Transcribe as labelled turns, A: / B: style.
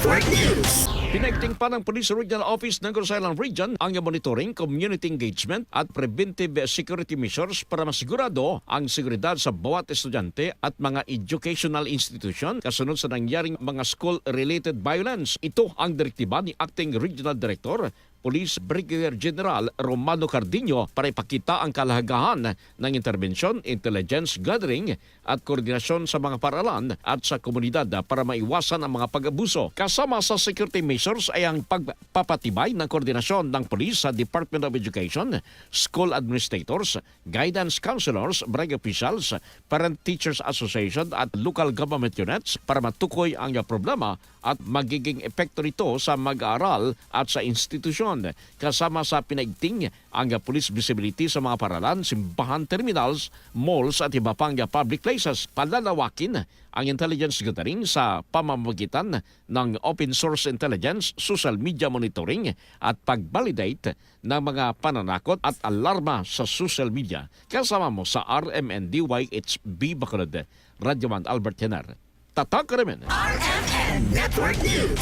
A: Network News.
B: Pinaigting pa ng Police Regional Office ng Negros Island Region ang monitoring, community engagement at preventive security measures para masigurado ang seguridad sa bawat estudyante at mga educational institution kasunod sa nangyaring mga school-related violence. Ito ang direktiba ni Acting Regional Director Police Brigadier General Romano Cardiño para ipakita ang kalahagahan ng interbensyon, intelligence gathering at koordinasyon sa mga paaralan at sa komunidad para maiwasan ang mga pag-abuso. Kasama sa security measures ay ang pagpapatibay ng koordinasyon ng police sa Department of Education, school administrators, guidance counselors, barangay officials, parent teachers association at local government units para matukoy ang problema at magiging epekto nito sa mag-aaral at sa institusyon. Kasama sa pinaigting ang police visibility sa mga paaralan, simbahan, terminals, malls at iba pang public places. Palalawakin ang intelligence gathering sa pamamagitan ng open source intelligence, social media monitoring at pag-validate ng mga pananakot at alarma sa social media. Kasama mo sa RMN Bacolod, Radyo Man Albert Henar. Tatak RMN.
A: RMN Network News.